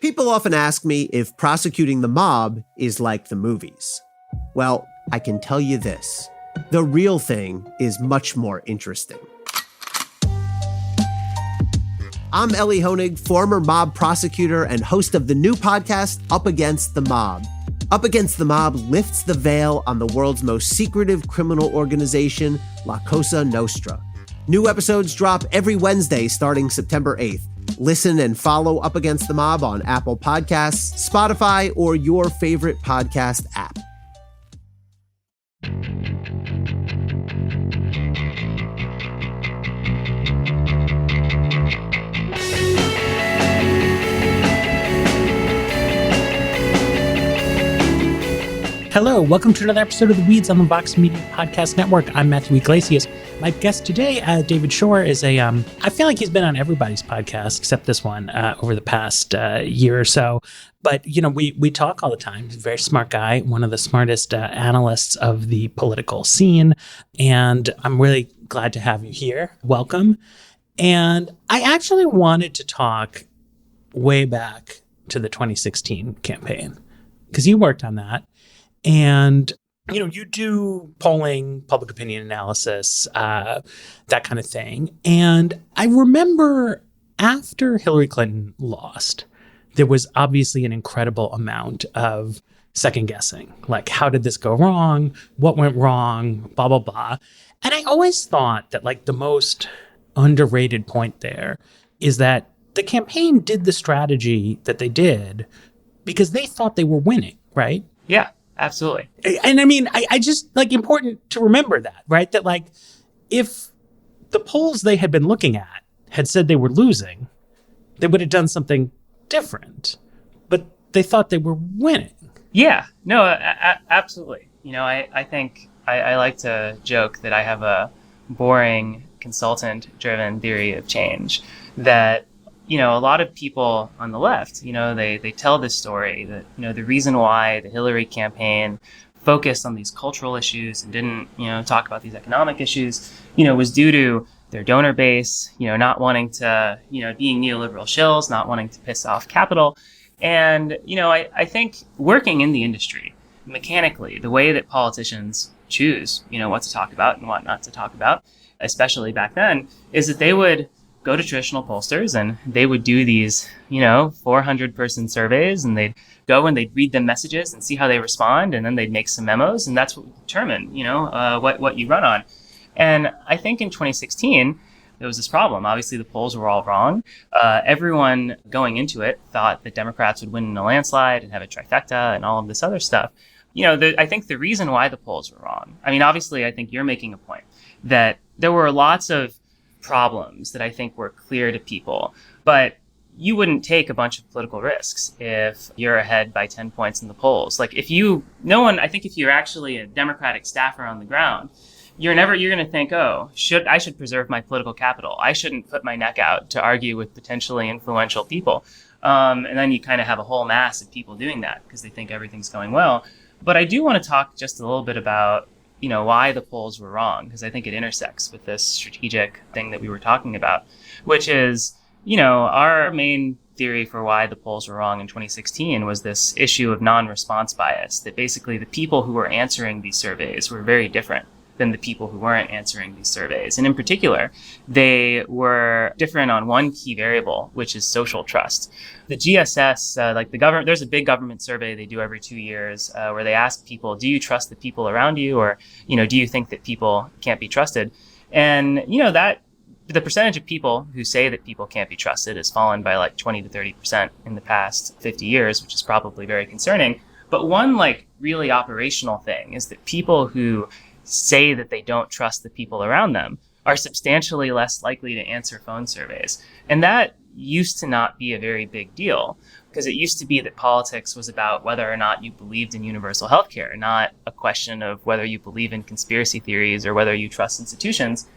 People often ask me if prosecuting the mob is like the movies. Well, I can tell you this. The real thing is much more interesting. I'm Ellie Honig, former mob prosecutor and host of the new podcast, Up Against the Mob. Up Against the Mob lifts the veil on the world's most secretive criminal organization, La Cosa Nostra. New episodes drop every Wednesday starting September 8th. Listen and follow Up Against the Mob on Apple Podcasts, Spotify, or your favorite podcast app. Hello, welcome to another episode of The Weeds on the Vox Media Podcast Network. I'm Matthew Iglesias. My guest today, David Shore, is I feel like he's been on everybody's podcast except this one over the past year or so. But, you know, we talk all the time. He's a very smart guy, one of the smartest analysts of the political scene. And I'm really glad to have you here. Welcome. And I actually wanted to talk way back to the 2016 campaign because you worked on that. And, you know, you do polling, public opinion analysis, that kind of thing. And I remember after Hillary Clinton lost, there was obviously an incredible amount of second guessing. Like, how did this go wrong? What went wrong? Blah, blah, blah. And I always thought that, like, the most underrated point there is that the campaign did the strategy that they did because they thought they were winning, right? Yeah. Absolutely. And I mean, I just, like, important to remember that, right? That, like, if the polls they had been looking at had said they were losing, they would have done something different. But they thought they were winning. Yeah, no, absolutely. You know, I think I like to joke that I have a boring consultant-driven theory of change that, you know, a lot of people on the left, you know, they tell this story that, you know, the reason why the Hillary campaign focused on these cultural issues and didn't, you know, talk about these economic issues, you know, was due to their donor base, you know, not wanting to, you know, being neoliberal shills, not wanting to piss off capital. And, you know, I think working in the industry, mechanically, the way that politicians choose, you know, what to talk about and what not to talk about, especially back then, is that they would go to traditional pollsters and they would do these, you know, 400-person surveys, and they'd go and they'd read them messages and see how they respond, and then they'd make some memos, and that's what would determine, you know, what you run on. And I think in 2016, there was this problem. Obviously, the polls were all wrong. Everyone going into it thought that Democrats would win in a landslide and have a trifecta and all of this other stuff. You know, I think the reason why the polls were wrong, I mean, obviously, I think you're making a point that there were lots of problems that I think were clear to people, but you wouldn't take a bunch of political risks if you're ahead by 10 points in the polls. Like, I think if you're actually a Democratic staffer on the ground, you're going to think, I should preserve my political capital. I shouldn't put my neck out to argue with potentially influential people. And then you kind of have a whole mass of people doing that because they think everything's going well. But I do want to talk just a little bit about, you know, why the polls were wrong, because I think it intersects with this strategic thing that we were talking about, which is, you know, our main theory for why the polls were wrong in 2016 was this issue of non-response bias, that basically the people who were answering these surveys were very different than the people who weren't answering these surveys. And in particular, they were different on one key variable, which is social trust. The GSS, there's a big government survey they do every 2 years where they ask people, do you trust the people around you? Or, you know, do you think that people can't be trusted? And, you know, that the percentage of people who say that people can't be trusted has fallen by like 20 to 30% in the past 50 years, which is probably very concerning. But one, like, really operational thing is that people who say that they don't trust the people around them are substantially less likely to answer phone surveys. And that used to not be a very big deal, because it used to be that politics was about whether or not you believed in universal healthcare, not a question of whether you believe in conspiracy theories or whether you trust institutions.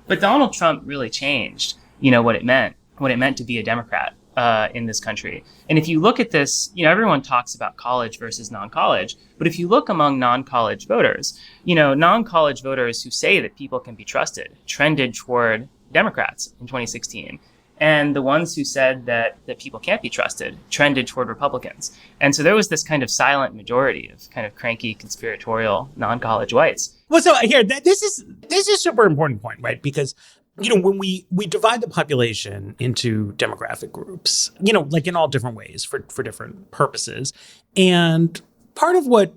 But Donald Trump really changed, you know, what it meant to be a Democrat in this country. And if you look at this, you know, everyone talks about college versus non-college, but if you look among non-college voters, you know, non-college voters who say that people can be trusted trended toward Democrats in 2016. And the ones who said that people can't be trusted trended toward Republicans. And so there was this kind of silent majority of kind of cranky, conspiratorial, non-college whites. Well, so here, this is a super important point, right? Because, when we divide the population into demographic groups, like in all different ways for different purposes. And part of what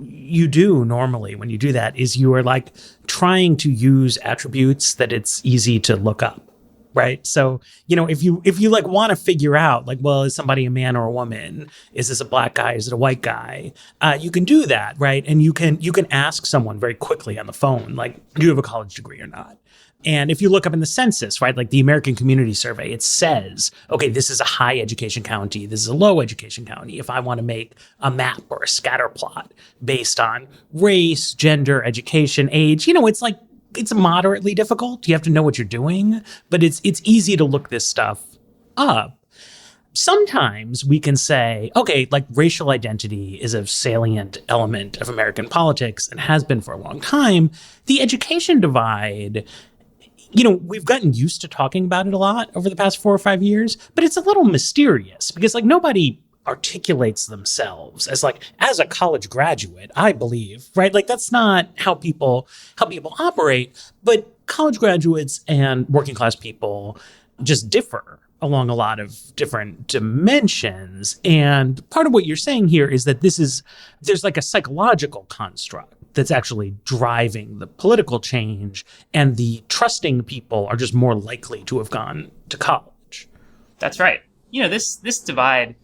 you do normally when you do that is you are like trying to use attributes that it's easy to look up. Right. So, if you like want to figure out like, well, is somebody a man or a woman? Is this a black guy? Is it a white guy? You can do that. Right. And you can ask someone very quickly on the phone, like, do you have a college degree or not? And if you look up in the census, right, like the American Community Survey, it says, OK, this is a high education county. This is a low education county. If I want to make a map or a scatter plot based on race, gender, education, age, it's like, it's moderately difficult. You have to know what you're doing, but it's easy to look this stuff up. Sometimes we can say, okay, like racial identity is a salient element of American politics and has been for a long time. The education divide, we've gotten used to talking about it a lot over the past 4 or 5 years, but it's a little mysterious because like nobody articulates themselves as a college graduate, I believe, right? Like that's not how people operate, but college graduates and working class people just differ along a lot of different dimensions. And part of what you're saying here is that there's like a psychological construct that's actually driving the political change, and the trusting people are just more likely to have gone to college. That's right. This divide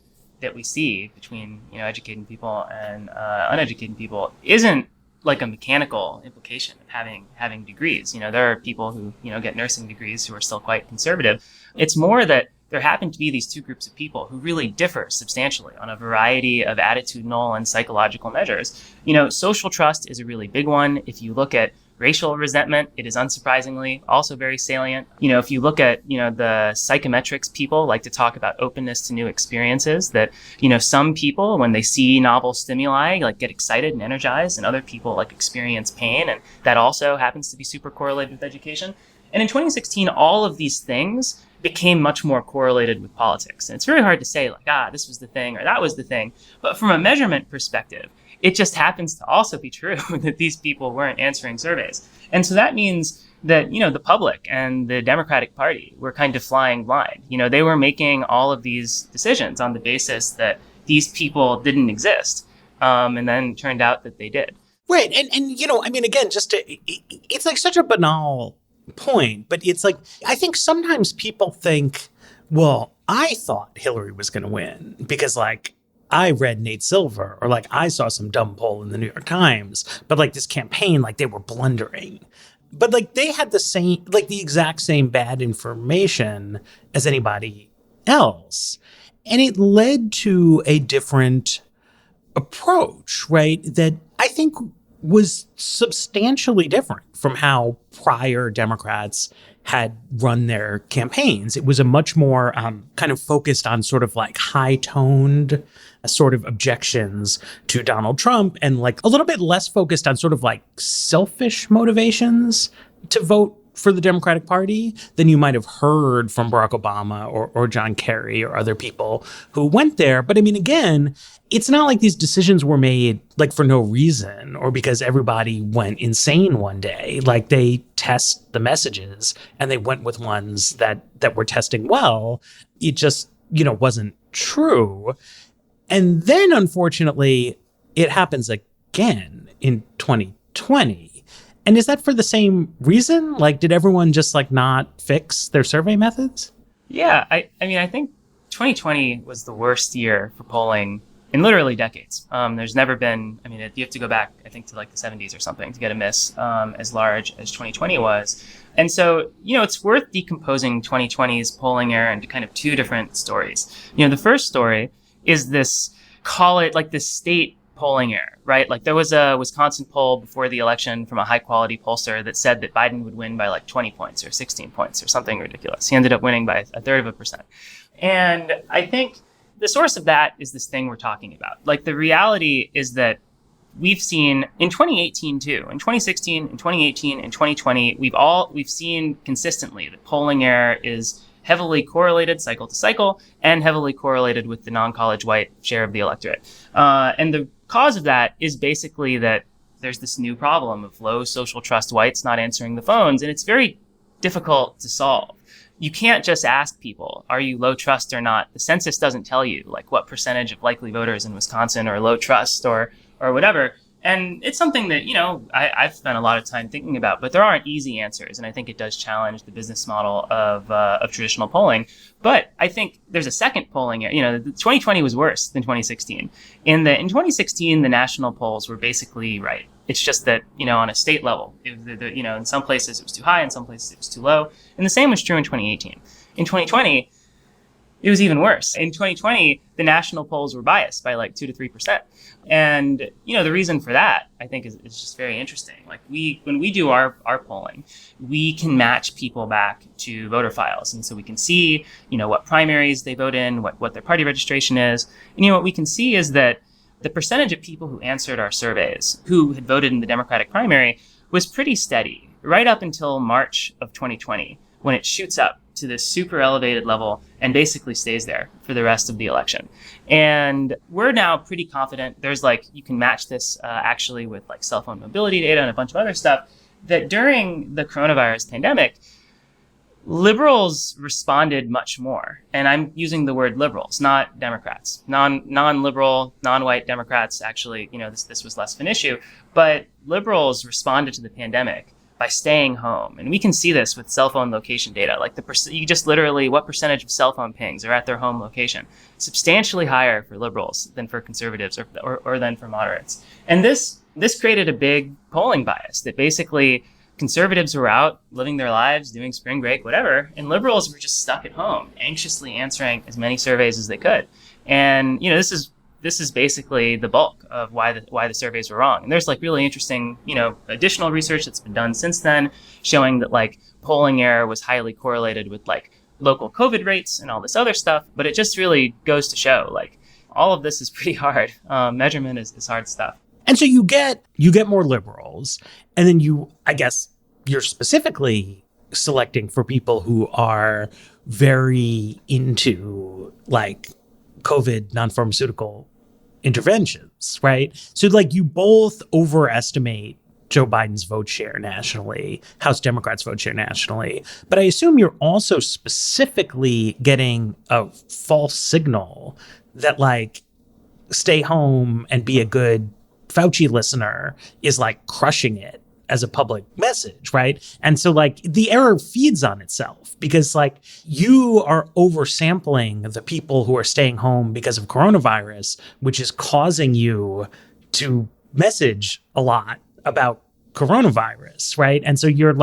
that we see between educated people and uneducated people isn't like a mechanical implication of having degrees. There are people who get nursing degrees who are still quite conservative. It's more that there happen to be these two groups of people who really differ substantially on a variety of attitudinal and psychological measures. Social trust is a really big one. If you look at racial resentment, it is unsurprisingly also very salient. If you look at, the psychometrics people like to talk about openness to new experiences, that, some people, when they see novel stimuli, like get excited and energized, and other people like experience pain. And that also happens to be super correlated with education. And in 2016, all of these things became much more correlated with politics. And it's very hard to say like, this was the thing or that was the thing. But from a measurement perspective, it just happens to also be true that these people weren't answering surveys. And so that means that, the public and the Democratic Party were kind of flying blind. They were making all of these decisions on the basis that these people didn't exist. And then it turned out that they did. Right. And again, it's like such a banal point, but it's like, I think sometimes people think, well, I thought Hillary was going to win because like, I read Nate Silver, or like I saw some dumb poll in the New York Times, but like this campaign, like they were blundering. But like they had the exact same bad information as anybody else. And it led to a different approach, right? That I think was substantially different from how prior Democrats had run their campaigns. It was a much more kind of focused on sort of like high-toned sort of objections to Donald Trump, and like a little bit less focused on sort of like selfish motivations to vote for the Democratic Party than you might have heard from Barack Obama or John Kerry or other people who went there. But I mean, again, it's not like these decisions were made like for no reason or because everybody went insane one day. Like they test the messages and they went with ones that were testing well. It just, wasn't true. And then, unfortunately, it happens again in 2020. And is that for the same reason? Like, did everyone just like not fix their survey methods? Yeah, I mean, I think 2020 was the worst year for polling in literally decades. There's never been, I mean, you have to go back, I think, to like the 70s or something to get a miss as large as 2020 was. And so, it's worth decomposing 2020's polling error into kind of two different stories. The first story is this, call it like this state polling error, right? Like there was a Wisconsin poll before the election from a high quality pollster that said that Biden would win by like 20 points or 16 points or something ridiculous. He ended up winning by 1/3%. And I think the source of that is this thing we're talking about. Like the reality is that we've seen in 2018 too, in 2016, in 2018, in 2020, we've seen consistently that polling error is heavily correlated cycle to cycle and heavily correlated with the non-college white share of the electorate. And the cause of that is basically that there's this new problem of low social trust whites not answering the phones, and it's very difficult to solve. You can't just ask people, are you low trust or not? The census doesn't tell you like what percentage of likely voters in Wisconsin are low trust or whatever. And it's something that, I've spent a lot of time thinking about, but there aren't easy answers. And I think it does challenge the business model of traditional polling. But I think there's a second polling, 2020 was worse than 2016. In 2016, the national polls were basically right. It's just that, on a state level, in some places it was too high, in some places it was too low. And the same was true in 2018. In 2020, it was even worse. In 2020, the national polls were biased by like 2 to 3%. And, the reason for that, I think, is just very interesting. Like when we do our polling, we can match people back to voter files. And so we can see, what primaries they vote in, what their party registration is. And, what we can see is that the percentage of people who answered our surveys who had voted in the Democratic primary was pretty steady right up until March of 2020, when it shoots up to this super elevated level and basically stays there for the rest of the election. And we're now pretty confident. There's you can match this actually with cell phone mobility data and a bunch of other stuff, that during the coronavirus pandemic, liberals responded much more. And I'm using the word liberals, not Democrats. Non-liberal, non-white Democrats, actually, this was less of an issue. But liberals responded to the pandemic by staying home. And we can see this with cell phone location data. You just literally, what percentage of cell phone pings are at their home location? Substantially higher for liberals than for conservatives or than for moderates. And this created a big polling bias that basically conservatives were out living their lives, doing spring break, whatever, and liberals were just stuck at home, anxiously answering as many surveys as they could. And this is basically the bulk of why the surveys were wrong. And there's really interesting, additional research that's been done since then, showing that polling error was highly correlated with local COVID rates and all this other stuff. But it just really goes to show all of this is pretty hard. Measurement is hard stuff. And so you get more liberals, and then you're specifically selecting for people who are very into COVID non-pharmaceutical interventions, right? So you both overestimate Joe Biden's vote share nationally, House Democrats' vote share nationally. But I assume you're also specifically getting a false signal that stay home and be a good Fauci listener is crushing it as a public message, right? And so the error feeds on itself because you are oversampling the people who are staying home because of coronavirus, which is causing you to message a lot about coronavirus, right? And so you're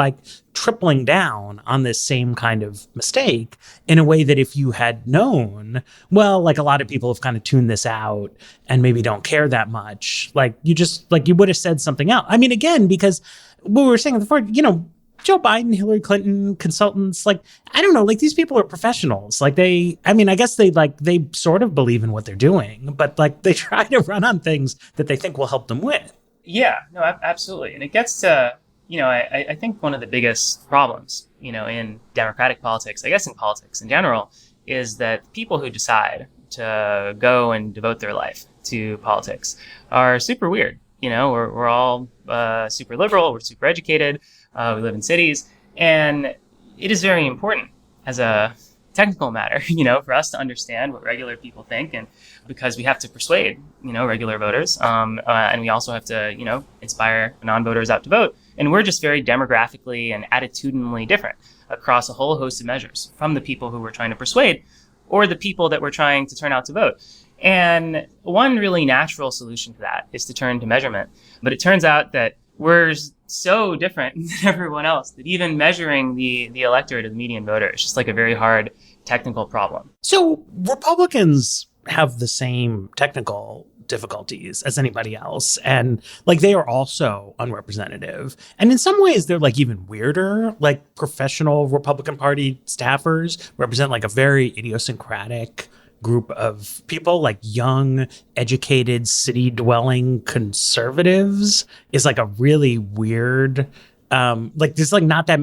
tripling down on this same kind of mistake in a way that if you had known, well, a lot of people have kind of tuned this out and maybe don't care that much. You would have said something else. I mean, again, because what we were saying before, Joe Biden, Hillary Clinton, consultants, I don't know, these people are professionals. I guess they sort of believe in what they're doing, but they try to run on things that they think will help them win. Yeah, no, absolutely. And it gets to, I think one of the biggest problems, in democratic politics, I guess in politics in general, is that people who decide to go and devote their life to politics are super weird. We're all super liberal, we're super educated, we live in cities, and it is very important as a technical matter, for us to understand what regular people think, and because we have to persuade, regular voters, and we also have to, inspire non-voters out to vote. And we're just very demographically and attitudinally different across a whole host of measures from the people who we're trying to persuade or the people that we're trying to turn out to vote. And one really natural solution to that is to turn to measurement. But it turns out that we're so different than everyone else that even measuring the electorate of the median voter is just a very hard technical problem. So Republicans have the same technical difficulties as anybody else. And they are also unrepresentative. And in some ways, they're even weirder. Professional Republican Party staffers represent a very idiosyncratic group of people, young, educated, city-dwelling conservatives is a really weird Like there's like not that,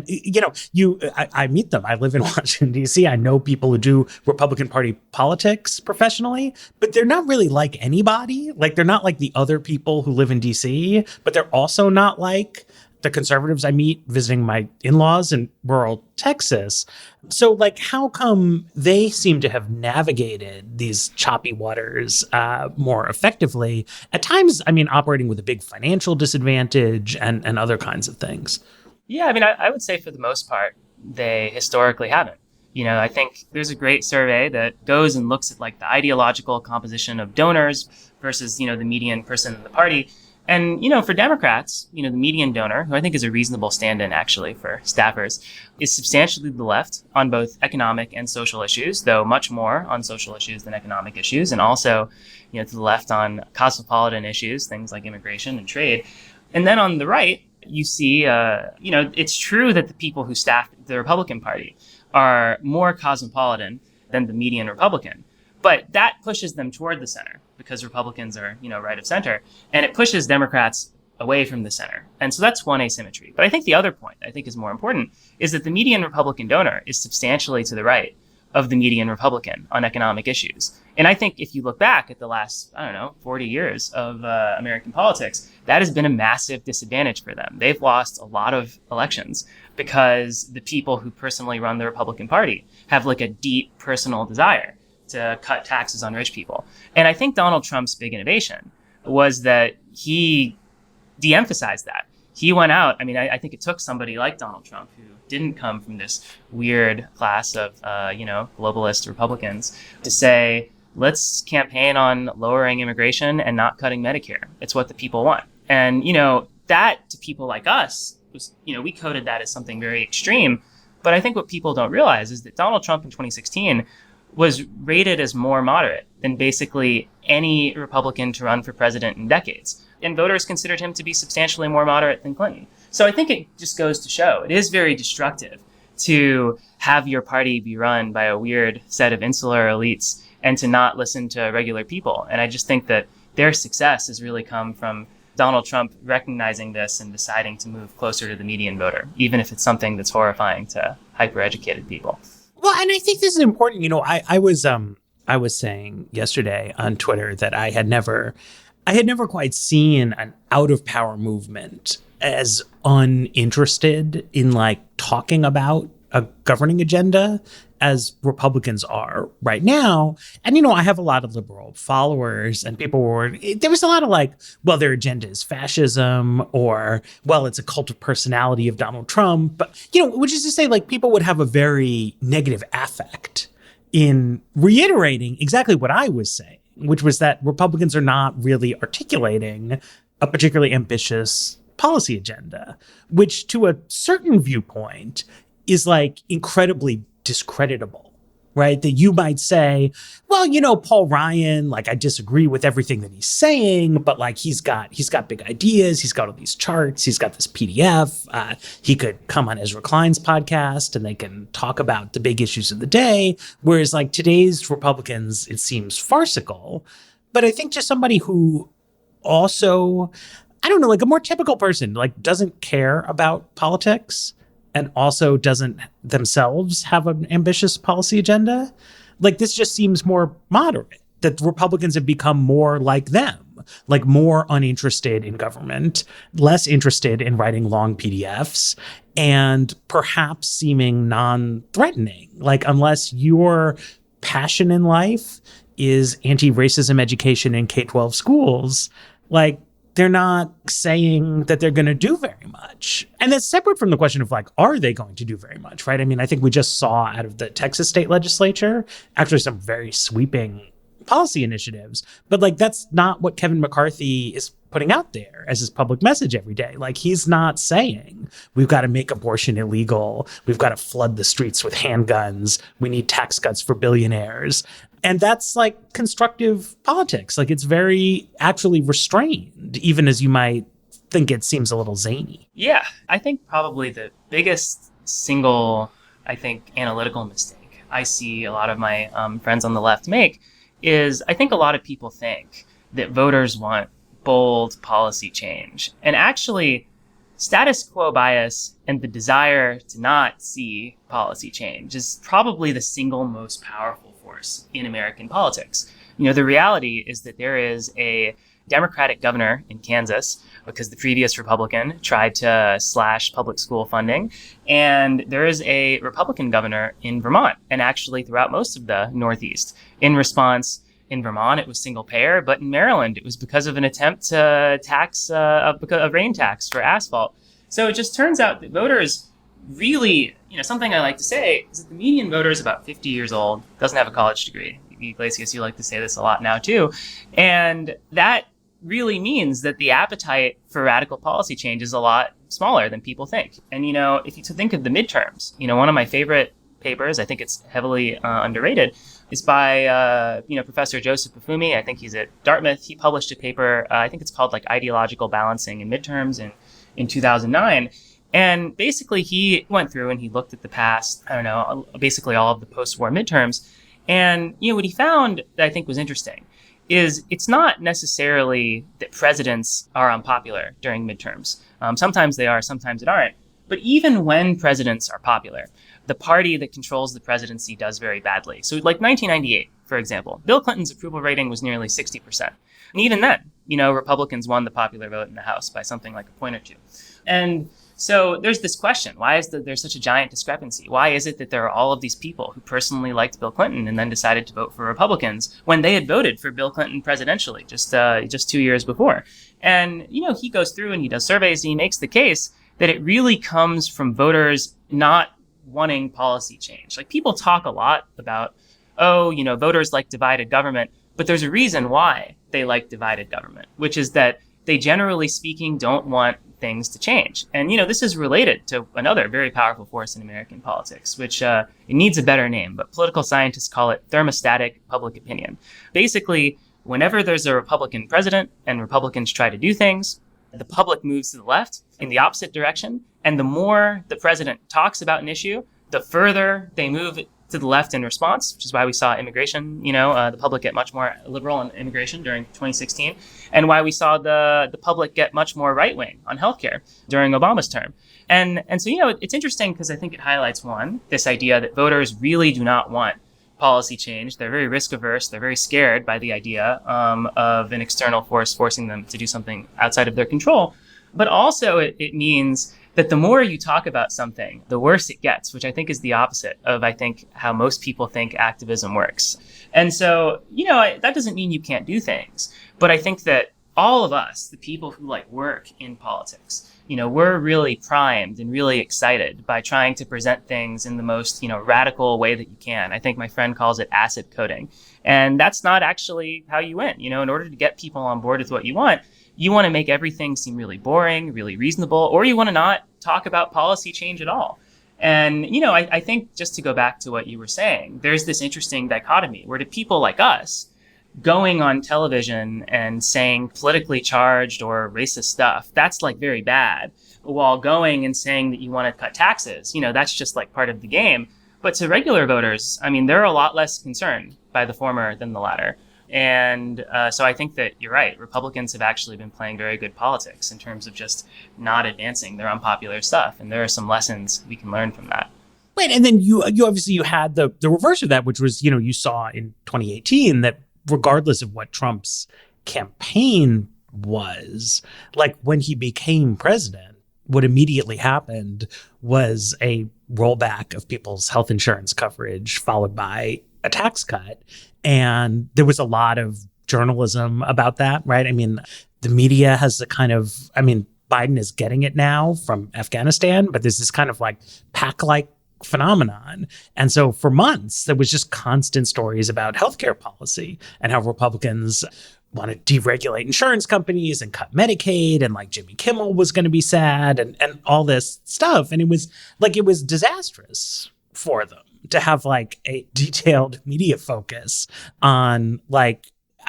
I meet them. I live in Washington, D.C. I know people who do Republican Party politics professionally, but they're not really like anybody. Like they're not like the other people who live in D.C., but they're also not like the conservatives I meet visiting my in-laws in rural Texas. So like, how come they seem to have navigated these choppy waters more effectively? At times, I mean, operating with a big financial disadvantage and other kinds of things. Yeah, I mean, I would say for the most part, they historically haven't. I think there's a great survey that goes and looks at like the ideological composition of donors versus, the median person in the party. And, for Democrats, the median donor, who I think is a reasonable stand-in actually for staffers, is substantially to the left on both economic and social issues, though much more on social issues than economic issues, and also, to the left on cosmopolitan issues, things like immigration and trade. And then on the right, you see, it's true that the people who staff the Republican Party are more cosmopolitan than the median Republican. But that pushes them toward the center because Republicans are, right of center, and it pushes Democrats away from the center. And so that's one asymmetry. But I think the other point I think is more important is that the median Republican donor is substantially to the right of the median Republican on economic issues. And I think if you look back at the last, 40 years of American politics, that has been a massive disadvantage for them. They've lost a lot of elections because the people who personally run the Republican Party have like a deep personal desire to cut taxes on rich people. And I think Donald Trump's big innovation was that he de-emphasized that. He went out. I mean, I think it took somebody like Donald Trump, who didn't come from this weird class of, globalist Republicans, to say, let's campaign on lowering immigration and not cutting Medicare. It's what the people want. And, that to people like us was, we coded that as something very extreme. But I think what people don't realize is that Donald Trump in 2016 was rated as more moderate than basically any Republican to run for president in decades. And voters considered him to be substantially more moderate than Clinton. So I think it just goes to show it is very destructive to have your party be run by a weird set of insular elites and to not listen to regular people. And I just think that their success has really come from Donald Trump recognizing this and deciding to move closer to the median voter, even if it's something that's horrifying to hyper-educated people. Well, and I think this is important. I was saying yesterday on Twitter that I had never quite seen an out of power movement as uninterested in like talking about a governing agenda as Republicans are right now. And, I have a lot of liberal followers, and there was a lot of like, well, their agenda is fascism, or, well, it's a cult of personality of Donald Trump. But, which is to say, like, people would have a very negative affect in reiterating exactly what I was saying, which was that Republicans are not really articulating a particularly ambitious policy agenda, which to a certain viewpoint is like incredibly discreditable, right? That you might say, well, Paul Ryan, like, I disagree with everything that he's saying, but like, he's got big ideas. He's got all these charts. He's got this PDF. He could come on Ezra Klein's podcast and they can talk about the big issues of the day. Whereas like today's Republicans, it seems farcical. But I think just somebody who also, I don't know, like a more typical person, like doesn't care about politics and also doesn't themselves have an ambitious policy agenda, like this just seems more moderate, that Republicans have become more like them, like more uninterested in government, less interested in writing long PDFs, and perhaps seeming non-threatening. Like unless your passion in life is anti-racism education in K-12 schools, like they're not saying that they're going to do very much. And that's separate from the question of like, are they going to do very much, right? I mean, I think we just saw out of the Texas state legislature, actually some very sweeping policy initiatives, but like, that's not what Kevin McCarthy is putting out there as his public message every day. Like he's not saying we've got to make abortion illegal. We've got to flood the streets with handguns. We need tax cuts for billionaires. And that's like constructive politics. Like it's very actually restrained, even as you might think it seems a little zany. Yeah, I think probably the biggest single, analytical mistake I see a lot of my friends on the left make is I think a lot of people think that voters want bold policy change. And actually, status quo bias and the desire to not see policy change is probably the single most powerful force in American politics. The reality is that there is a Democratic governor in Kansas because the previous Republican tried to slash public school funding. And there is a Republican governor in Vermont and actually throughout most of the Northeast. In response, in Vermont, it was single payer, but in Maryland, it was because of an attempt to tax a rain tax for asphalt. So it just turns out that voters really, something I like to say is that the median voter is about 50 years old, doesn't have a college degree. Iglesias, you like to say this a lot now too. And that really means that the appetite for radical policy change is a lot smaller than people think. And, if you think of the midterms, one of my favorite papers, I think it's heavily underrated, is by, Professor Joseph Bufumi. I think he's at Dartmouth. He published a paper, I think it's called Ideological Balancing in Midterms in 2009. And basically he went through and he looked at the past, basically all of the post-war midterms. And, what he found that I think was interesting is it's not necessarily that presidents are unpopular during midterms. Sometimes they are, sometimes it aren't. But even when presidents are popular, the party that controls the presidency does very badly. So 1998, for example, Bill Clinton's approval rating was nearly 60%. And even then, Republicans won the popular vote in the House by something like a point or two. And so there's this question, why is there's such a giant discrepancy? Why is it that there are all of these people who personally liked Bill Clinton and then decided to vote for Republicans when they had voted for Bill Clinton presidentially just 2 years before? And, he goes through and he does surveys and he makes the case that it really comes from voters not wanting policy change. People talk a lot about, voters like divided government, but there's a reason why they like divided government, which is that they generally speaking don't want things to change. And, this is related to another very powerful force in American politics, which it needs a better name, but political scientists call it thermostatic public opinion. Basically, whenever there's a Republican president and Republicans try to do things, the public moves to the left in the opposite direction. And the more the president talks about an issue, the further they move to the left in response, which is why we saw immigration, the public get much more liberal on immigration during 2016, and why we saw the public get much more right-wing on healthcare during Obama's term. And so, it's interesting because I think it highlights, one, this idea that voters really do not want policy change. They're very risk averse. They're very scared by the idea of an external force forcing them to do something outside of their control. But also it means that the more you talk about something, the worse it gets, which I think is the opposite of, I think, how most people think activism works. And so, that doesn't mean you can't do things. But I think that all of us, the people who work in politics, we're really primed and really excited by trying to present things in the most, radical way that you can. I think my friend calls it acid coding. And that's not actually how you win. In order to get people on board with what you want to make everything seem really boring, really reasonable, or you want to not talk about policy change at all. And, I think just to go back to what you were saying, there's this interesting dichotomy where to people like us, going on television and saying politically charged or racist stuff, that's very bad. While going and saying that you want to cut taxes, that's just part of the game. But to regular voters, they're a lot less concerned by the former than the latter. And so I think that you're right. Republicans have actually been playing very good politics in terms of just not advancing their unpopular stuff. And there are some lessons we can learn from that. Right. And then you obviously had the reverse of that, which was, you saw in 2018 that regardless of what Trump's campaign was, when he became president, what immediately happened was a rollback of people's health insurance coverage, followed by a tax cut. And there was a lot of journalism about that, right? The media has the kind of, Biden is getting it now from Afghanistan, but there's this kind of pack-like phenomenon. And so for months, there was just constant stories about healthcare policy and how Republicans want to deregulate insurance companies and cut Medicaid, and Jimmy Kimmel was going to be sad and all this stuff. And it was disastrous for them to have a detailed media focus on I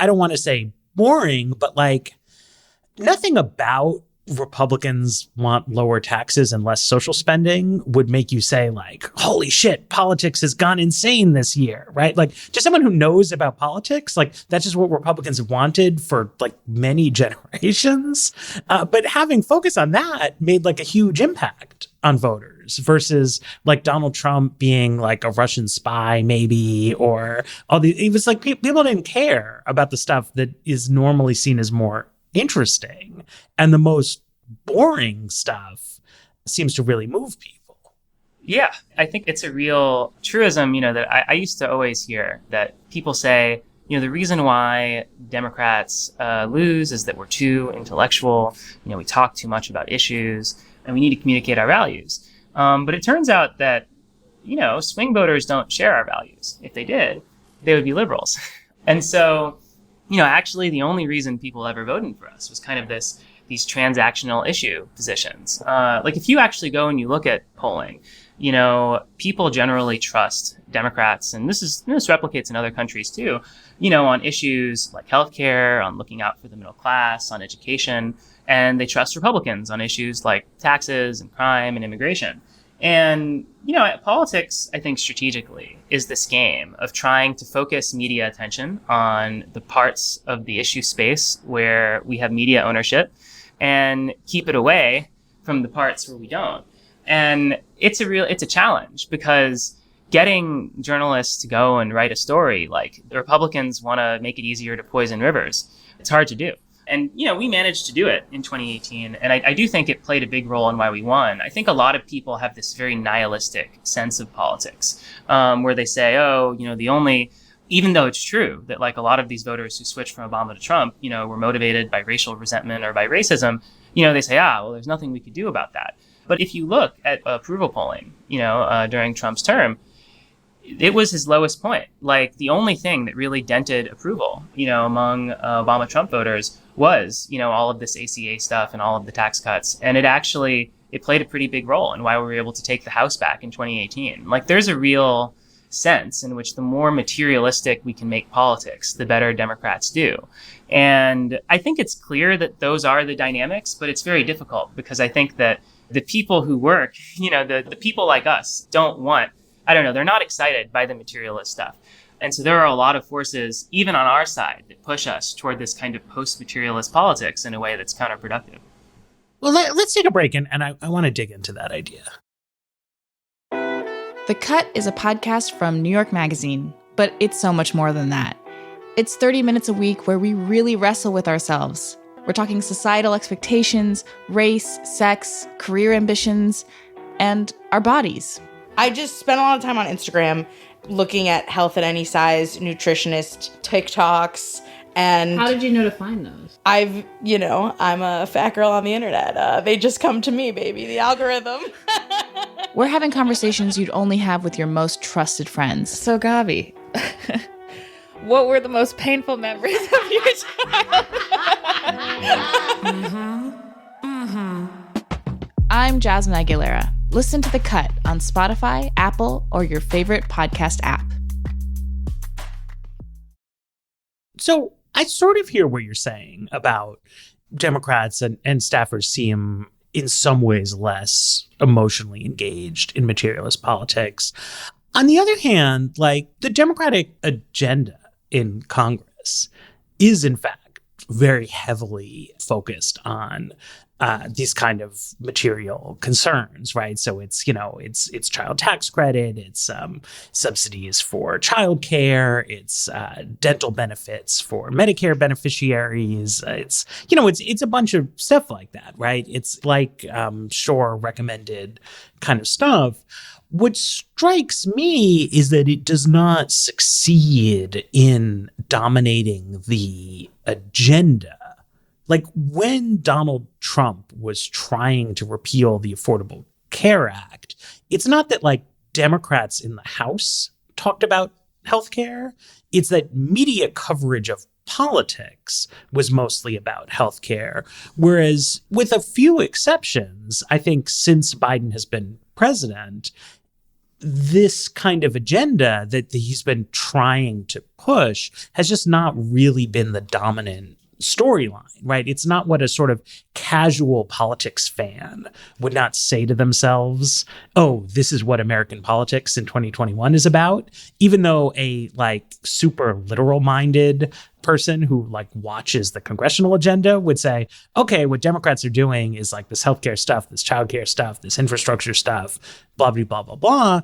don't want to say boring, but nothing about Republicans want lower taxes and less social spending would make you say, like, holy shit, politics has gone insane this year, right? Like, just someone who knows about politics, like, that's just what Republicans wanted for, like, many generations. But having focus on that made, like, a huge impact on voters versus, like, Donald Trump being, like, a Russian spy, maybe, or all the, it was like people didn't care about the stuff that is normally seen as more interesting, and the most boring stuff seems to really move people. Yeah, I think it's a real truism, that I used to always hear, that people say, the reason why Democrats lose is that we're too intellectual, we talk too much about issues, and we need to communicate our values. But it turns out that, swing voters don't share our values. If they did, they would be liberals. And so, actually the only reason people ever voted for us was kind of these transactional issue positions. Like, if you actually go and you look at polling, people generally trust Democrats, and this replicates in other countries too, on issues like healthcare, on looking out for the middle class, on education, and they trust Republicans on issues like taxes and crime and immigration. And, politics, I think strategically, is this game of trying to focus media attention on the parts of the issue space where we have media ownership and keep it away from the parts where we don't. And it's a challenge, because getting journalists to go and write a story like the Republicans want to make it easier to poison rivers, it's hard to do. And, we managed to do it in 2018. And I do think it played a big role in why we won. I think a lot of people have this very nihilistic sense of politics, where they say, even though it's true that, like, a lot of these voters who switched from Obama to Trump, were motivated by racial resentment or by racism, they say, there's nothing we could do about that. But if you look at approval polling, during Trump's term, it was his lowest point. Like, the only thing that really dented approval, among Obama-Trump voters was, all of this ACA stuff and all of the tax cuts. And it played a pretty big role in why we were able to take the House back in 2018. Like, there's a real sense in which the more materialistic we can make politics, the better Democrats do. And I think it's clear that those are the dynamics, but it's very difficult, because I think that the people who work, the people like us they're not excited by the materialist stuff. And so there are a lot of forces, even on our side, that push us toward this kind of post-materialist politics in a way that's counterproductive. Well, let's take a break, and I want to dig into that idea. The Cut is a podcast from New York Magazine, but it's so much more than that. It's 30 minutes a week where we really wrestle with ourselves. We're talking societal expectations, race, sex, career ambitions, and our bodies. I just spent a lot of time on Instagram looking at health at any size, nutritionist TikToks, and how did you know to find those? I'm a fat girl on the internet. They just come to me, baby, the algorithm. We're having conversations you'd only have with your most trusted friends. So, Gabi, what were the most painful memories of your childhood? I'm Jasmine Aguilera. Listen to The Cut on Spotify, Apple, or your favorite podcast app. So I sort of hear what you're saying about Democrats and staffers seem in some ways less emotionally engaged in materialist politics. On the other hand, like, the Democratic agenda in Congress is in fact very heavily focused on these kind of material concerns, right? So it's child tax credit, it's subsidies for childcare, it's dental benefits for Medicare beneficiaries, it's a bunch of stuff like that, right? It's like Shore recommended kind of stuff. What strikes me is that it does not succeed in dominating the agenda. Like, when Donald Trump was trying to repeal the Affordable Care Act, it's not that, like, Democrats in the House talked about healthcare. It's that media coverage of politics was mostly about healthcare. Whereas, with a few exceptions, I think since Biden has been president, this kind of agenda that he's been trying to push has just not really been the dominant storyline, right? It's not what a sort of casual politics fan would not say to themselves, oh, this is what American politics in 2021 is about. Even though a like super literal minded person who like watches the congressional agenda would say, okay, what Democrats are doing is like this healthcare stuff, this childcare stuff, this infrastructure stuff, blah, blah, blah, blah, blah.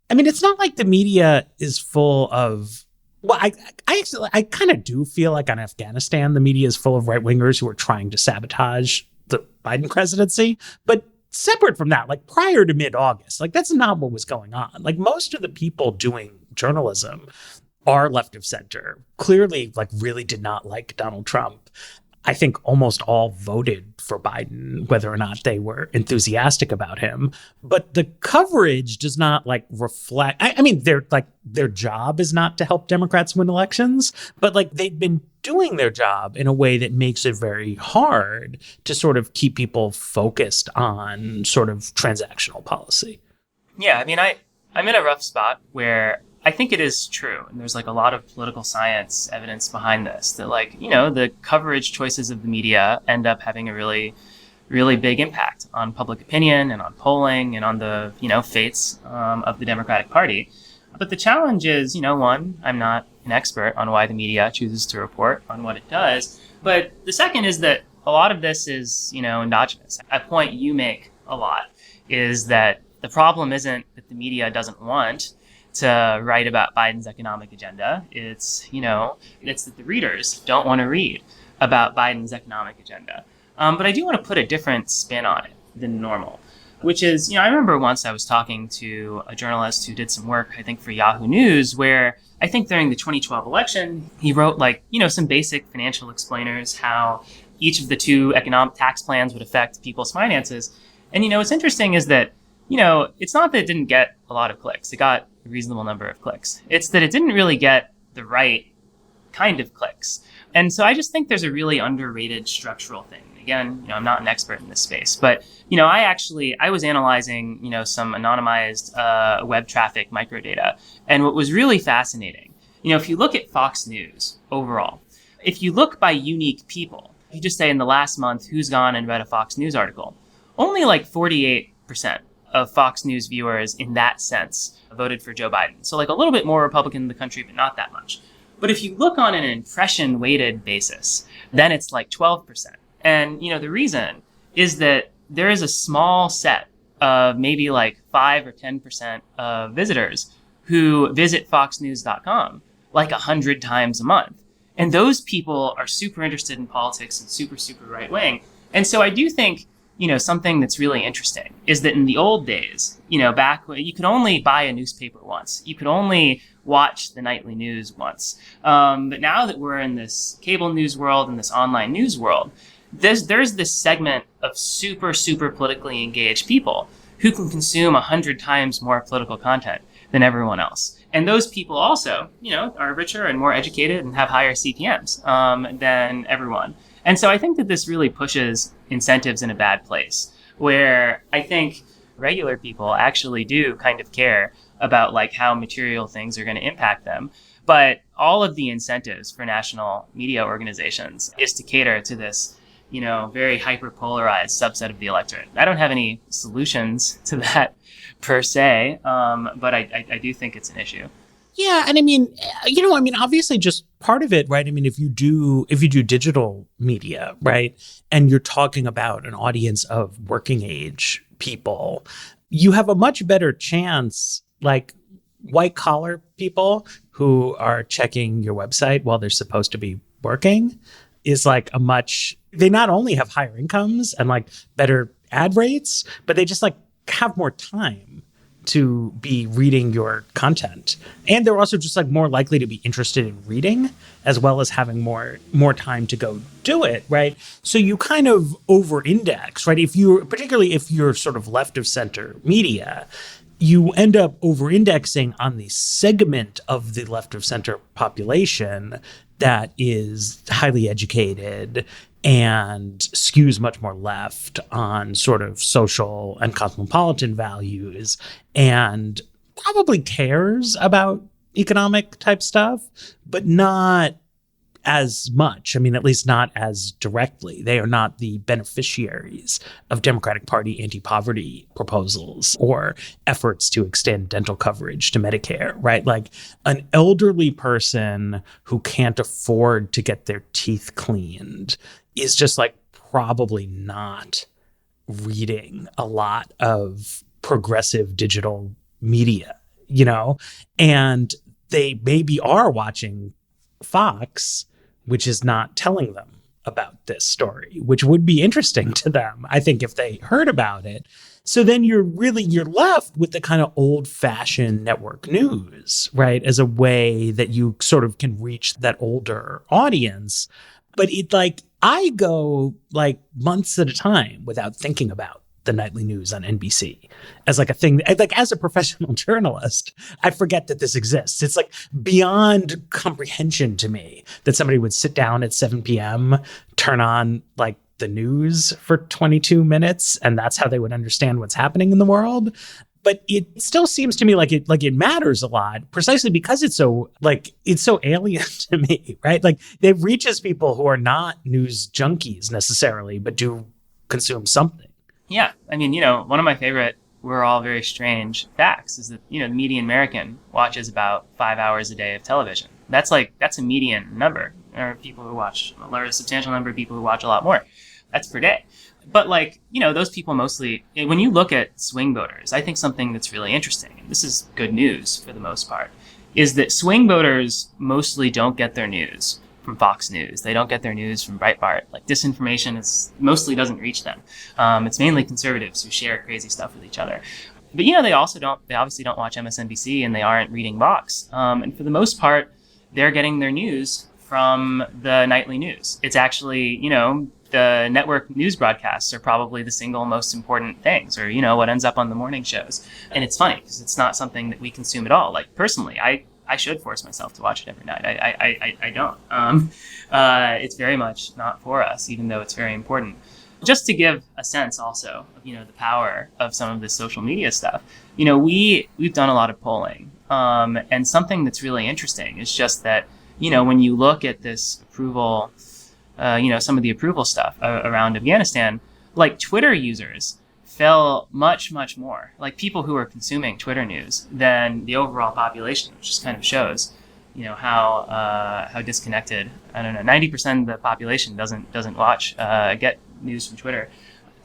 I mean, it's not like the media is full of, well, I kind of do feel like on Afghanistan, the media is full of right-wingers who are trying to sabotage the Biden presidency. But separate from that, like prior to mid-August, like that's not what was going on. Like most of the people doing journalism are left of center, clearly like really did not like Donald Trump. I think almost all voted for Biden, whether or not they were enthusiastic about him. But the coverage does not like reflect. I mean, their job is not to help Democrats win elections, but like they've been doing their job in a way that makes it very hard to sort of keep people focused on sort of transactional policy. Yeah, I mean, I'm in a rough spot where I think it is true. And there's like a lot of political science evidence behind this that like, you know, the coverage choices of the media end up having a really, really big impact on public opinion and on polling and on the, you know, fates of the Democratic Party. But the challenge is, you know, one, I'm not an expert on why the media chooses to report on what it does. But the second is that a lot of this is, you know, endogenous. A point you make a lot is that the problem isn't that the media doesn't want to write about Biden's economic agenda. It's, you know, it's that the readers don't want to read about Biden's economic agenda. But I do want to put a different spin on it than normal, which is, you know, I remember once I was talking to a journalist who did some work, I think for Yahoo News, where I think during the 2012 election, he wrote like, you know, some basic financial explainers, how each of the two economic tax plans would affect people's finances. And, you know, what's interesting is that, you know, it's not that it didn't get a lot of clicks. It got a reasonable number of clicks. It's that it didn't really get the right kind of clicks. And so I just think there's a really underrated structural thing. Again, you know, I'm not an expert in this space, but, you know, I was analyzing, you know, some anonymized web traffic microdata. And what was really fascinating, you know, if you look at Fox News overall, if you look by unique people, you just say in the last month, who's gone and read a Fox News article, only like 48% of Fox News viewers in that sense voted for Joe Biden. So like a little bit more Republican in the country, but not that much. But if you look on an impression weighted basis, then it's like 12%. And, you know, the reason is that there is a small set of maybe like 5 or 10% of visitors who visit foxnews.com like 100 times a month. And those people are super interested in politics and super, super right wing. And so I do think, you know, something that's really interesting is that in the old days, you know, back when you could only buy a newspaper once, you could only watch the nightly news once. But now that we're in this cable news world and this online news world, there's this segment of super, super politically engaged people who can consume 100 times more political content than everyone else. And those people also, you know, are richer and more educated and have higher CPMs than everyone. And so I think that this really pushes incentives in a bad place, where I think regular people actually do kind of care about like how material things are going to impact them. But all of the incentives for national media organizations is to cater to this, you know, very hyper-polarized subset of the electorate. I don't have any solutions to that per se, but I do think it's an issue. Yeah, and I mean, you know, I mean, obviously, just part of it, right? I mean, if you do digital media, right, and you're talking about an audience of working age people, you have a much better chance, like white collar people who are checking your website while they're supposed to be working is like they not only have higher incomes and like better ad rates, but they just like have more time to be reading your content. And they're also just like more likely to be interested in reading as well as having more time to go do it, right? So you kind of over-index, right? Particularly if you're sort of left of center media, you end up over-indexing on the segment of the left of center population that is highly educated and skews much more left on sort of social and cosmopolitan values and probably cares about economic type stuff, but not as much. I mean, at least not as directly. They are not the beneficiaries of Democratic Party anti-poverty proposals or efforts to extend dental coverage to Medicare, right? Like an elderly person who can't afford to get their teeth cleaned is just like probably not reading a lot of progressive digital media, and they maybe are watching Fox, which is not telling them about this story, which would be interesting to them, I think, if they heard about it. So then you're left with the kind of old-fashioned network news, right, as a way that you sort of can reach that older audience. But I go like months at a time without thinking about the nightly news on NBC as like a thing. Like as a professional journalist, I forget that this exists. It's like beyond comprehension to me that somebody would sit down at 7 p.m., turn on like the news for 22 minutes, and that's how they would understand what's happening in the world. But it still seems to me like it matters a lot, precisely because it's so alien to me, right? Like it reaches people who are not news junkies necessarily, but do consume something. Yeah. I mean, one of my favorite, we're all very strange facts is that, the median American watches about 5 hours a day of television. That's a median number. There are people who watch, a substantial number of people who watch a lot more. That's per day. But those people mostly, when you look at swing voters, I think something that's really interesting, and this is good news for the most part, is that swing voters mostly don't get their news from Fox News. They don't get their news from Breitbart. Like disinformation mostly doesn't reach them. It's mainly conservatives who share crazy stuff with each other. But they obviously don't watch MSNBC and they aren't reading Vox. And for the most part, they're getting their news from the nightly news. It's actually, the network news broadcasts are probably the single most important things, or, what ends up on the morning shows. And it's funny because it's not something that we consume at all. Like personally, I should force myself to watch it every night. I don't. It's very much not for us, even though it's very important. Just to give a sense also of, the power of some of this social media stuff, we've done a lot of polling. And something that's really interesting is just that, when you look at this approval, some of the approval stuff around Afghanistan, like Twitter users fell much, much more, like people who are consuming Twitter news than the overall population, which just kind of shows, how disconnected. I don't know, 90% of the population doesn't get news from Twitter.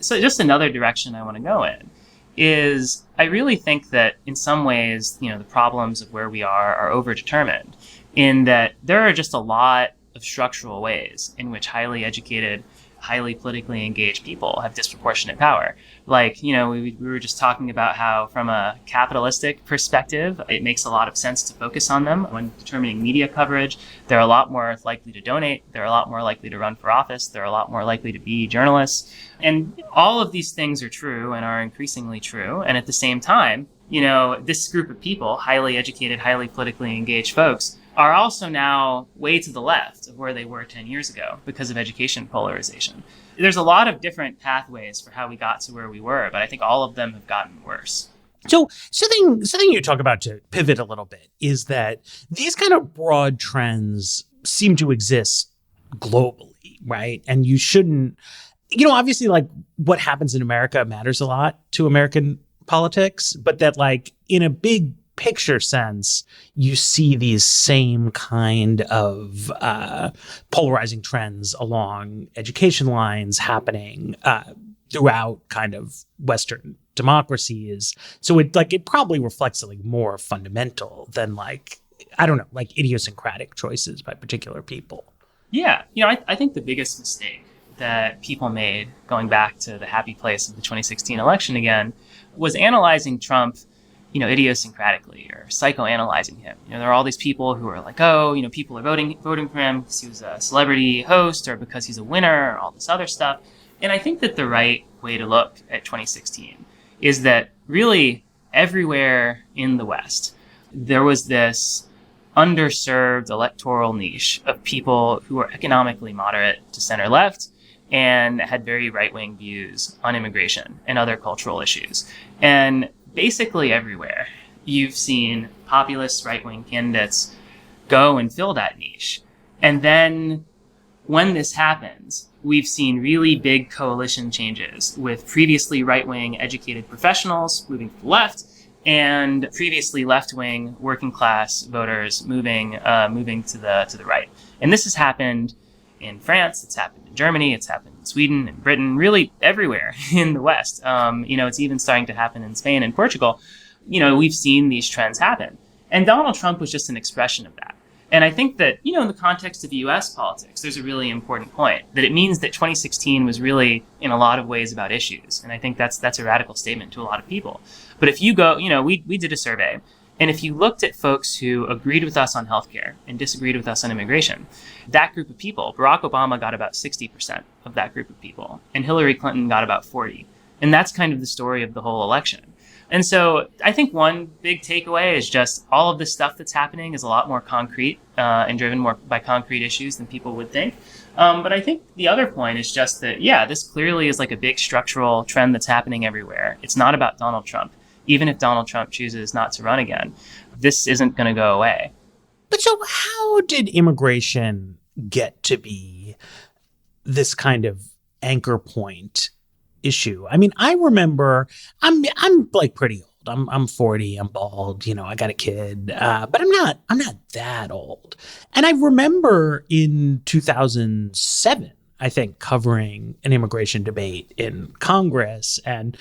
So just another direction I want to go in is I really think that in some ways, the problems of where we are overdetermined, in that there are just a lot of structural ways in which highly educated, highly politically engaged people have disproportionate power. Like, we were just talking about how from a capitalistic perspective, it makes a lot of sense to focus on them when determining media coverage. They're a lot more likely to donate. They're a lot more likely to run for office. They're a lot more likely to be journalists. And all of these things are true and are increasingly true. And at the same time, this group of people, highly educated, highly politically engaged folks, are also now way to the left of where they were 10 years ago because of education polarization. There's a lot of different pathways for how we got to where we were, but I think all of them have gotten worse. So something you talk about, to pivot a little bit, is that these kind of broad trends seem to exist globally, right? And you shouldn't, obviously like what happens in America matters a lot to American politics, but that like in a big picture sense, you see these same kind of polarizing trends along education lines happening throughout kind of Western democracies. So it probably reflects something more fundamental than idiosyncratic choices by particular people. Yeah. I think the biggest mistake that people made going back to the happy place of the 2016 election again was analyzing Trump idiosyncratically or psychoanalyzing him. There are all these people who are like, people are voting for him because he was a celebrity host or because he's a winner or all this other stuff. And I think that the right way to look at 2016 is that really everywhere in the West, there was this underserved electoral niche of people who were economically moderate to center left and had very right-wing views on immigration and other cultural issues. And basically everywhere, you've seen populist right-wing candidates go and fill that niche. And then when this happens, we've seen really big coalition changes with previously right-wing educated professionals moving to the left and previously left-wing working class voters moving to the right. And this has happened in France, it's happened in Germany, it's happened in Sweden and Britain, really everywhere in the West. It's even starting to happen in Spain and Portugal. We've seen these trends happen. And Donald Trump was just an expression of that. And I think that, in the context of US politics, there's a really important point that it means that 2016 was really, in a lot of ways, about issues. And I think that's a radical statement to a lot of people. But if you go, we did a survey, and if you looked at folks who agreed with us on healthcare and disagreed with us on immigration, that group of people, Barack Obama got about 60% of that group of people, and Hillary Clinton got about 40%. And that's kind of the story of the whole election. And so I think one big takeaway is just all of this stuff that's happening is a lot more concrete and driven more by concrete issues than people would think. But I think the other point is just that, this clearly is like a big structural trend that's happening everywhere. It's not about Donald Trump. Even if Donald Trump chooses not to run again, this isn't going to go away. But so how did immigration get to be this kind of anchor point issue? I mean, I remember I'm like pretty old. I'm 40. I'm bald. I got a kid, but I'm not that old. And I remember in 2007, I think, covering an immigration debate in Congress. And,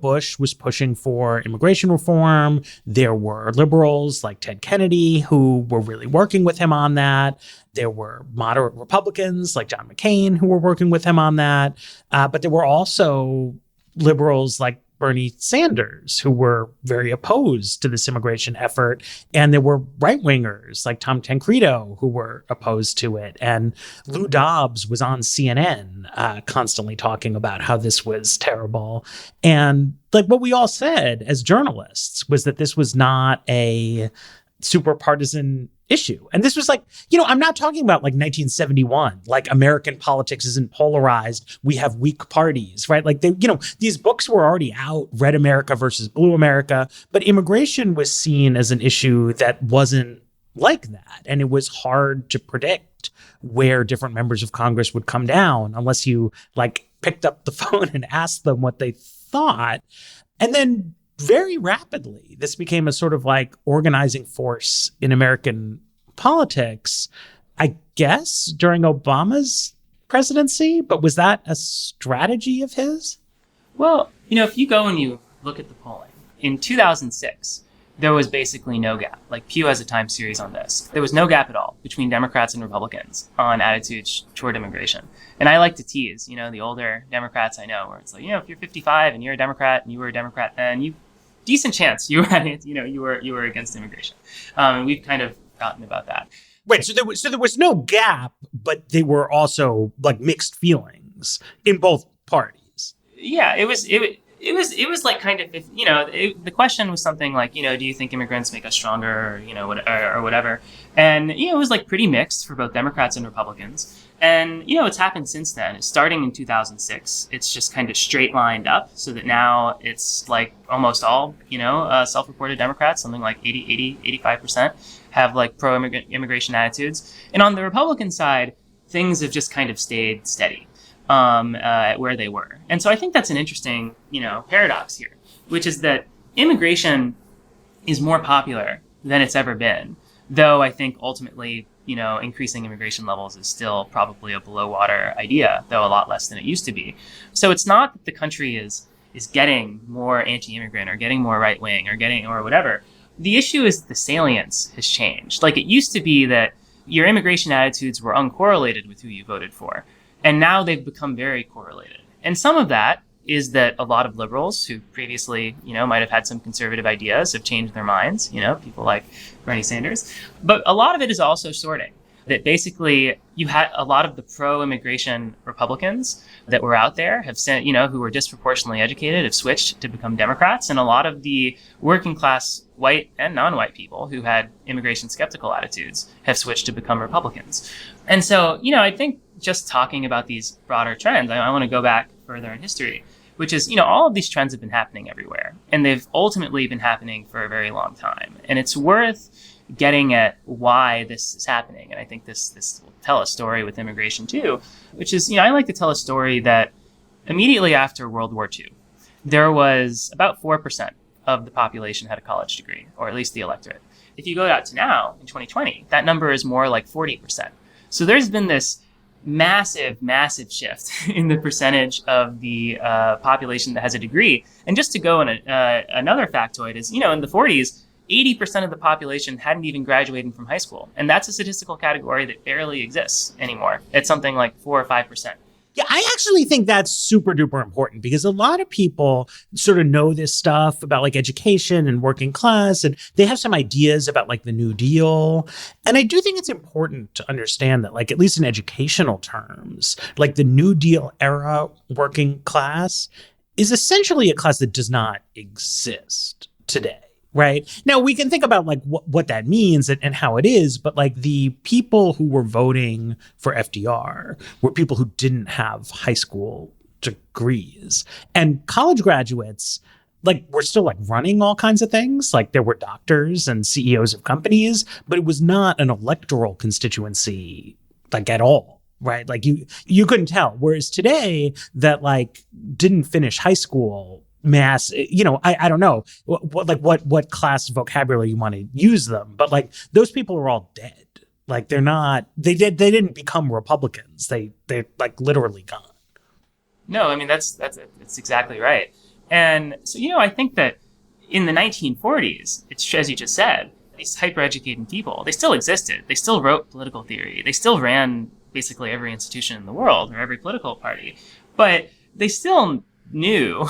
Bush was pushing for immigration reform. There were liberals like Ted Kennedy who were really working with him on that. There were moderate Republicans like John McCain who were working with him on that. But there were also liberals like Bernie Sanders, who were very opposed to this immigration effort. And there were right-wingers like Tom Tancredo who were opposed to it. And Lou Dobbs was on CNN constantly talking about how this was terrible. And like what we all said as journalists was that this was not a super partisan issue. And this was like, I'm not talking about like 1971, like American politics isn't polarized. We have weak parties, right? Like, these books were already out, Red America versus Blue America, but immigration was seen as an issue that wasn't like that. And it was hard to predict where different members of Congress would come down unless you like picked up the phone and asked them what they thought. And then very rapidly, this became a sort of like organizing force in American politics, I guess, during Obama's presidency. But was that a strategy of his? Well, if you go and you look at the polling, in 2006, there was basically no gap. Like Pew has a time series on this. There was no gap at all between Democrats and Republicans on attitudes toward immigration. And I like to tease, the older Democrats I know, where it's like, if you're 55 and you're a Democrat and you were a Democrat then, you decent chance you were against immigration. And we've kind of forgotten about that. Wait, so there was no gap, but they were also like mixed feelings in both parties. Yeah, it was like kind of, the question was something like, do you think immigrants make us stronger, or whatever. And, it was like pretty mixed for both Democrats and Republicans. And, it's happened since then. Starting in 2006, it's just kind of straight lined up so that now it's like almost all, self-reported Democrats, something like 85% have like pro-immigration attitudes. And on the Republican side, things have just kind of stayed steady at where they were. And so I think that's an interesting, paradox here, which is that immigration is more popular than it's ever been. Though I think ultimately, increasing immigration levels is still probably a below water idea, though a lot less than it used to be. So it's not that the country is getting more anti-immigrant or getting more right wing or whatever. The issue is the salience has changed. Like it used to be that your immigration attitudes were uncorrelated with who you voted for. And now they've become very correlated. And some of that is that a lot of liberals who previously, might have had some conservative ideas have changed their minds, people like Bernie Sanders. But a lot of it is also sorting. That basically you had a lot of the pro-immigration Republicans that were out there have sent, who were disproportionately educated have switched to become Democrats. And a lot of the working class white and non-white people who had immigration skeptical attitudes have switched to become Republicans. And so, I think just talking about these broader trends, I want to go back further in history, which is, all of these trends have been happening everywhere. And they've ultimately been happening for a very long time. And it's worth getting at why this is happening. And I think this will tell a story with immigration too, which is, I like to tell a story that immediately after World War II, there was about 4% of the population had a college degree, or at least the electorate. If you go out to now, in 2020, that number is more like 40%. So there's been this massive shift in the percentage of the population that has a degree. And just to go on another factoid is, in the 40s, 80% of the population hadn't even graduated from high school. And that's a statistical category that barely exists anymore. It's something like 4 or 5%. Yeah, I actually think that's super duper important because a lot of people sort of know this stuff about like education and working class, and they have some ideas about like the New Deal. And I do think it's important to understand that, like, at least in educational terms, like the New Deal era working class is essentially a class that does not exist today. Right. Now, we can think about like what that means and how it is. But like the people who were voting for FDR were people who didn't have high school degrees, and college graduates like were still like running all kinds of things. Like there were doctors and CEOs of companies, but it was not an electoral constituency like at all. Right. Like you couldn't tell. Whereas today that like didn't finish high school mass, I don't know what class vocabulary you want to use them, but like those people are all dead. Like they didn't become Republicans. They're like literally gone. No, I mean, that's exactly right. And so, I think that in the 1940s, it's, as you just said, these hyper-educated people, they still existed. They still wrote political theory. They still ran basically every institution in the world or every political party, but they still knew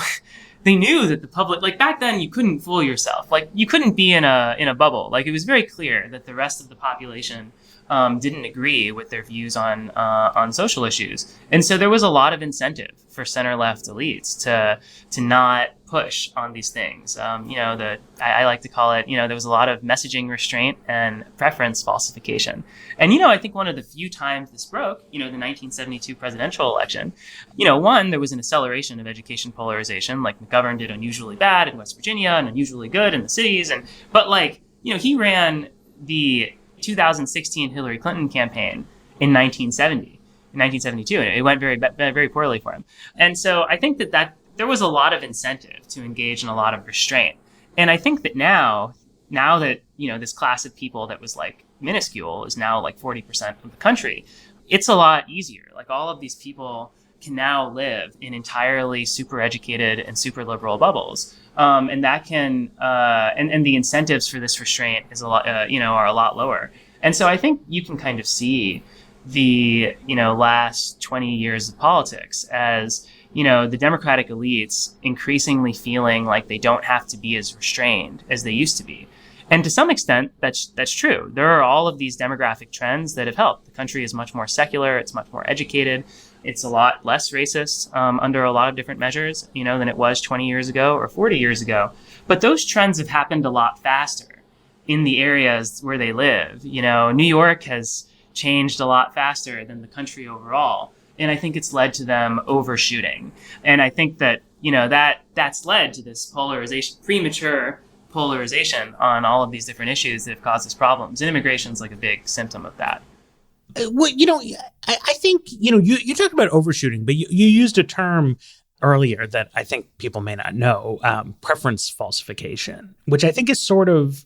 they knew that the public, like back then, you couldn't fool yourself. Like you couldn't be in a bubble. Like it was very clear that the rest of the population didn't agree with their views on social issues, and so there was a lot of incentive for center-left elites to not push on these things. I like to call it, there was a lot of messaging restraint and preference falsification. And, I think one of the few times this broke, the 1972 presidential election, one, there was an acceleration of education polarization, like McGovern did unusually bad in West Virginia and unusually good in the cities. But he ran the 2016 Hillary Clinton campaign in 1972, and it went very poorly for him. And so I think that there was a lot of incentive to engage in a lot of restraint. And I think that now that, this class of people that was like minuscule is now like 40% of the country, it's a lot easier. Like all of these people can now live in entirely super educated and super liberal bubbles. And that can, and the incentives for this restraint is a lot, are a lot lower. And so I think you can kind of see the, last 20 years of politics as, the Democratic elites increasingly feeling like they don't have to be as restrained as they used to be. And to some extent, that's true. There are all of these demographic trends that have helped. The country is much more secular. It's much more educated. It's a lot less racist under a lot of different measures, than it was 20 years ago or 40 years ago. But those trends have happened a lot faster in the areas where they live. New York has changed a lot faster than the country overall. And I think it's led to them overshooting. And I think that, that's led to this premature polarization on all of these different issues that have caused us problems. And immigration is like a big symptom of that. Well, I think, you talked about overshooting, but you used a term earlier that I think people may not know, preference falsification, which I think is sort of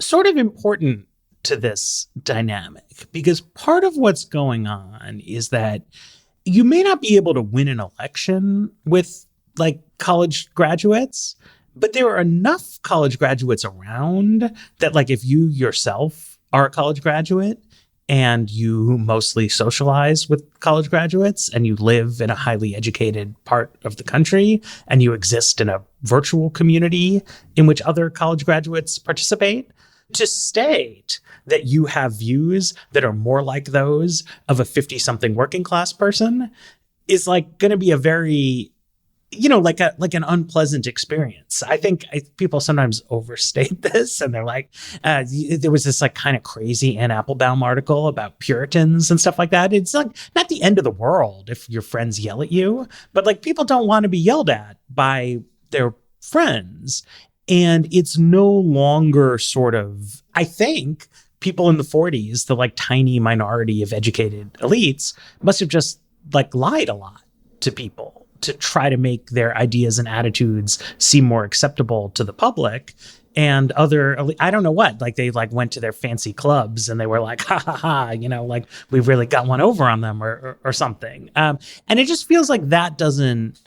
important to this dynamic, because part of what's going on is that you may not be able to win an election with like college graduates, but there are enough college graduates around that like if you yourself are a college graduate and you mostly socialize with college graduates and you live in a highly educated part of the country and you exist in a virtual community in which other college graduates participate, to state that you have views that are more like those of a 50-something working class person is like going to be a very, like an unpleasant experience. I think people sometimes overstate this, and they're like, there was this like kind of crazy Ann Applebaum article about Puritans and stuff like that. It's like not the end of the world if your friends yell at you, but like people don't want to be yelled at by their friends. And it's no longer sort of, I think, people in the 40s, the like tiny minority of educated elites, must have just like lied a lot to people to try to make their ideas and attitudes seem more acceptable to the public. And I don't know what, like they like went to their fancy clubs and they were like, ha ha ha, like we really got one over on them or something. And it just feels like that doesn't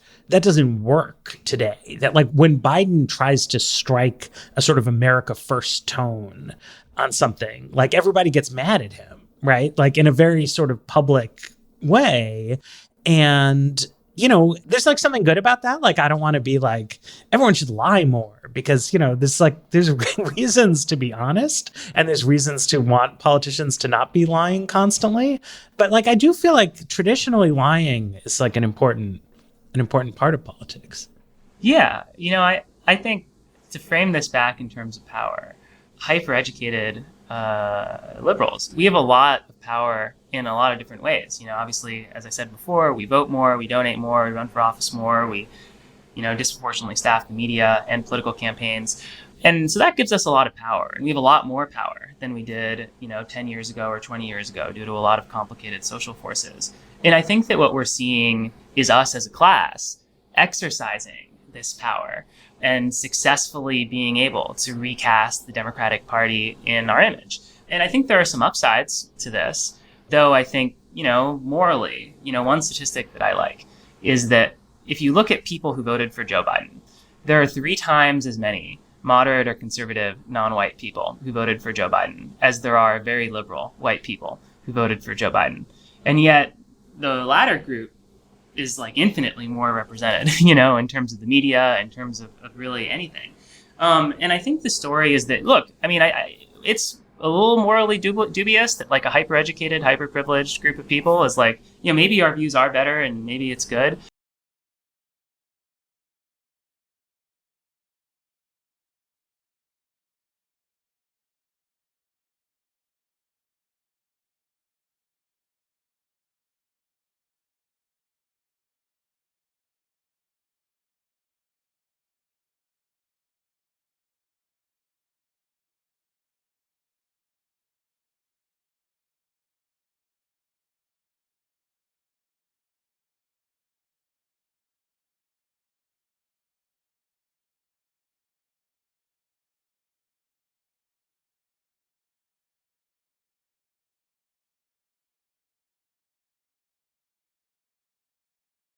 work today. That like when Biden tries to strike a sort of America First tone on something, like everybody gets mad at him, right? Like in a very sort of public way. And there's like something good about that. Like, I don't want to be like, everyone should lie more because, there's reasons to be honest and there's reasons to want politicians to not be lying constantly. But like, I do feel like traditionally lying is like an important part of politics. Yeah. I think to frame this back in terms of power, hyper-educated liberals, we have a lot of power in a lot of different ways. Obviously, as I said before, we vote more, we donate more, we run for office more, we, disproportionately staff the media and political campaigns. And so that gives us a lot of power. And we have a lot more power than we did, 10 years ago or 20 years ago due to a lot of complicated social forces. And I think that what we're seeing is us as a class exercising this power and successfully being able to recast the Democratic Party in our image. And I think there are some upsides to this, though I think, morally, one statistic that I like is that if you look at people who voted for Joe Biden, there are 3 times as many moderate or conservative non-white people who voted for Joe Biden as there are very liberal white people who voted for Joe Biden. And yet the latter group is like infinitely more represented, in terms of the media, in terms of really anything. And I think the story is that, look, it's a little morally dubious that like a hyper-educated, hyper-privileged group of people is like, maybe our views are better and maybe it's good.